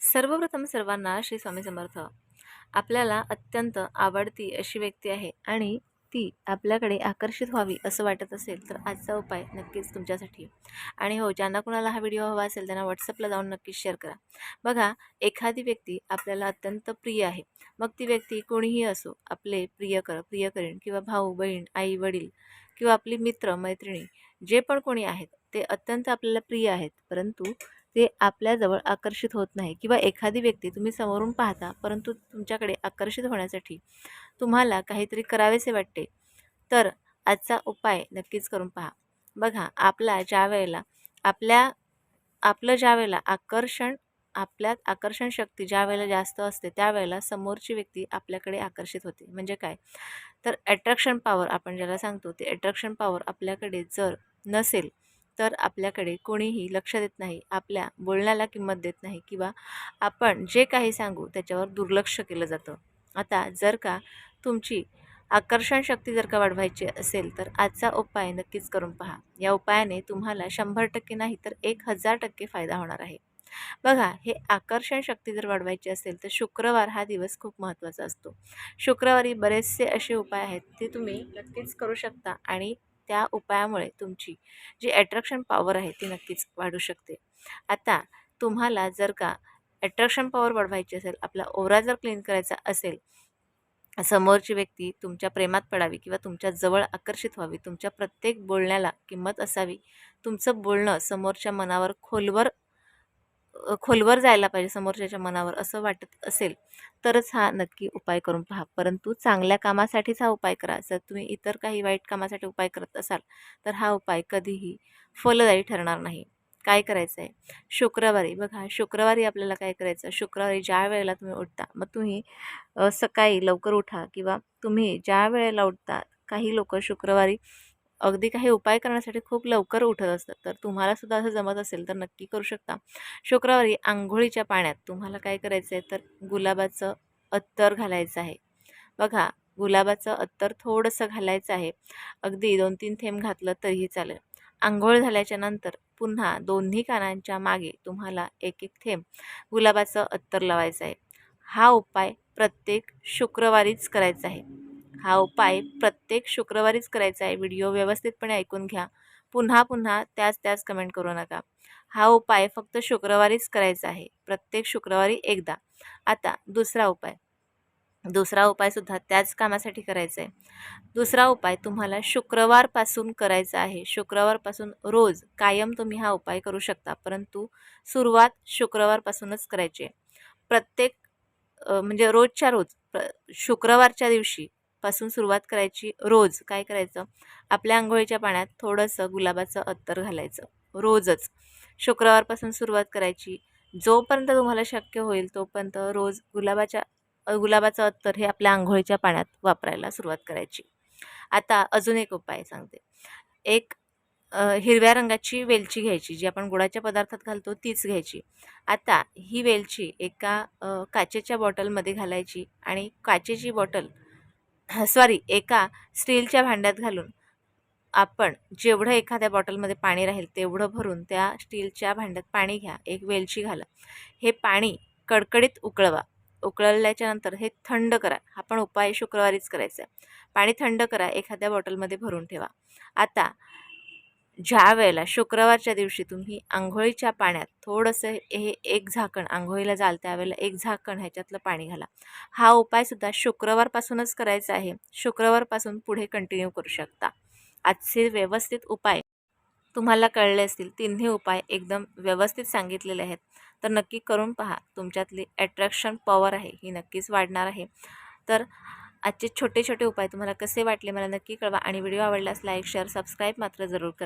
सर्वप्रथम सर्वांना श्री स्वामी समर्थ. आपल्याला अत्यंत आवडती अशी व्यक्ती आहे आणि ती आपल्याकडे आकर्षित व्हावी असं वाटत असेल तर आजचा उपाय नक्कीच तुमच्यासाठी. आणि हो, ज्यांना कुणाला हा व्हिडिओ हवा असेल त्यांना WhatsAppला जाऊन नक्कीच शेअर करा. बघा, एखादी व्यक्ती आपल्याला अत्यंत प्रिय आहे. मग ती व्यक्ती कोणीही असो, आपले प्रियकरीण किंवा भाऊ बहीण, आई वडील किंवा आपली मित्र मैत्रिणी, जे पण कोणी आहेत ते अत्यंत आपल्याला प्रिय आहेत, परंतु ते आपल्याजवळ आकर्षित होत नाही. किंवा एखादी व्यक्ती तुम्ही समोरून पाहता परंतु तुमच्याकडे आकर्षित होण्यासाठी तुम्हाला काहीतरी करावेसे वाटते, तर आजचा उपाय नक्कीच करून पहा. बघा, आपल्या आपलं ज्यावेळेला आपल्यात आकर्षण शक्ती ज्यावेळेला जास्त असते त्यावेळेला समोरची व्यक्ती आपल्याकडे आकर्षित होते. म्हणजे काय, तर अट्रॅक्शन पॉवर आपण ज्याला सांगतो, ते अट्रॅक्शन पॉवर आपल्याकडे जर नसेल तर आपल्याकडे कोणीही लक्ष देत नाही, आपल्या बोलण्याला किंमत देत नाही किंवा आपण जे काही सांगू त्याच्यावर दुर्लक्ष केलं जातं. आता जर का तुमची आकर्षण शक्ती जर का वाढवायची असेल तर आजचा उपाय नक्कीच करून पहा. या उपायाने तुम्हाला 100% नाही तर 1000% फायदा होणार आहे. बघा, हे आकर्षण शक्ती जर वाढवायची असेल तर शुक्रवार हा दिवस खूप महत्त्वाचा असतो. शुक्रवारी बरेचसे असे उपाय आहेत ते तुम्ही नक्कीच करू शकता आणि त्या उपायामुळे तुमची जी अट्रॅक्शन पॉवर आहे ती नक्कीच वाढू शकते. आता तुम्हाला जर का अट्रॅक्शन पॉवर वाढवायची असेल, आपला ओरा जर क्लीन करायचा असेल, समोरची व्यक्ती तुमच्या प्रेमात पडावी किंवा तुमच्या जवळ आकर्षित व्हावी, तुमच्या प्रत्येक बोलण्याला किंमत असावी, तुमचं बोलणं समोरच्या मनावर खोलवर जायला पाहिजे समोरच्याच्या मनावर असं वाटत असेल तरच हा नक्की उपाय करून पहा. परंतु चांगल्या कामासाठीच हा उपाय करा. जर तुम्ही इतर काही वाईट कामासाठी उपाय करत असाल तर हा उपाय कधीही फलदायी ठरणार नाही. काय करायचं आहे, शुक्रवारी बघा, शुक्रवारी आपल्याला काय करायचं, शुक्रवारी ज्या वेळेला तुम्ही उठता, मग तुम्ही सकाळी लवकर उठा किंवा तुम्ही ज्या वेळेला उठता, काही लोक शुक्रवारी अगदी काही उपाय करण्यासाठी खूप लवकर उठत असतात, तर तुम्हाला सुद्धा असं जमत असेल तर नक्की करू शकता. शुक्रवारी अंघोळीच्या पाण्यात तुम्हाला काय करायचं आहे, तर गुलाबाचं अत्तर घालायचं आहे. बघा, गुलाबाचं अत्तर थोडंसं घालायचं आहे. अगदी 2-3 थेंब घातलं तरीही चालेल. अंघोळ झाल्याच्या नंतर पुन्हा दोन्ही कानांच्या मागे तुम्हाला 1-1 थेंब गुलाबाचं अत्तर लावायचं आहे. हा उपाय प्रत्येक शुक्रवारीच करायचा आहे. हा उपाय प्रत्येक शुक्रवारीच करायचा आहे. व्हिडिओ व्यवस्थितपणे ऐकून घ्या. पुन्हा पुन्हा त्याच कमेंट करू नका. हा उपाय फक्त शुक्रवारीच करायचा आहे. प्रत्येक शुक्रवारी एकदा. आता दुसरा उपायसुद्धा त्याच कामासाठी करायचा आहे. दुसरा उपाय तुम्हाला शुक्रवारपासून करायचा आहे. शुक्रवारपासून रोज कायम तुम्ही हा उपाय करू शकता, परंतु सुरुवात शुक्रवारपासूनच करायची आहे. प्रत्येक म्हणजे रोजच्या रोज शुक्रवारच्या दिवशी पासून सुरुवात करायची. रोज काय करायचं, आपल्या अंघोळीच्या पाण्यात थोडंसं गुलाबाचं अत्तर घालायचं. रोजच शुक्रवारपासून सुरुवात करायची. जोपर्यंत तुम्हाला शक्य होईल तोपर्यंत रोज गुलाबाचं अत्तर हे आपल्या अंघोळीच्या पाण्यात वापरायला सुरुवात करायची. आता अजून एक उपाय सांगते. एक हिरव्या रंगाची वेलची घ्यायची, जी आपण गुळाच्या पदार्थात घालतो तीच घ्यायची. आता ही वेलची एका काचेच्या बॉटलमध्ये घालायची आणि काचेची बॉटल एका स्टीलच्या भांड्यात घालून आपण जेवढं एखाद्या बॉटलमध्ये पाणी राहील तेवढं भरून त्या स्टीलच्या भांड्यात पाणी घ्या, एक वेलची घाला. हे पाणी कडकडीत उकळवा. उकळल्याच्या नंतर हे थंड करा. हा पण उपाय शुक्रवारीच करायचा आहे. पाणी थंड करा, एखाद्या बॉटलमध्ये भरून ठेवा. आता ज्या वेळेला शुक्रवारच्या दिवशी तुम्ही अंघोळीच्या पाण्यात थोडंसं हे एक झाकण अंघोळीला जाल त्यावेळेला एक झाकण ह्याच्यातलं पाणी घाला. हा उपायसुद्धा शुक्रवारपासूनच करायचा आहे. शुक्रवारपासून पुढे कंटिन्यू करू शकता. आजचे व्यवस्थित उपाय तुम्हाला कळले असतील. तिन्ही उपाय एकदम व्यवस्थित सांगितलेले आहेत, तर नक्की करून पहा. तुमच्यातली अट्रॅक्शन पॉवर आहे ही नक्कीच वाढणार आहे. तर आजचे छोटे छोटे उपाय तुम्हाला कसे वाटले मला नक्की कळवा आणि व्हिडिओ आवडल्यास लाईक शेअर सबस्क्राईब मात्र जरूर करा.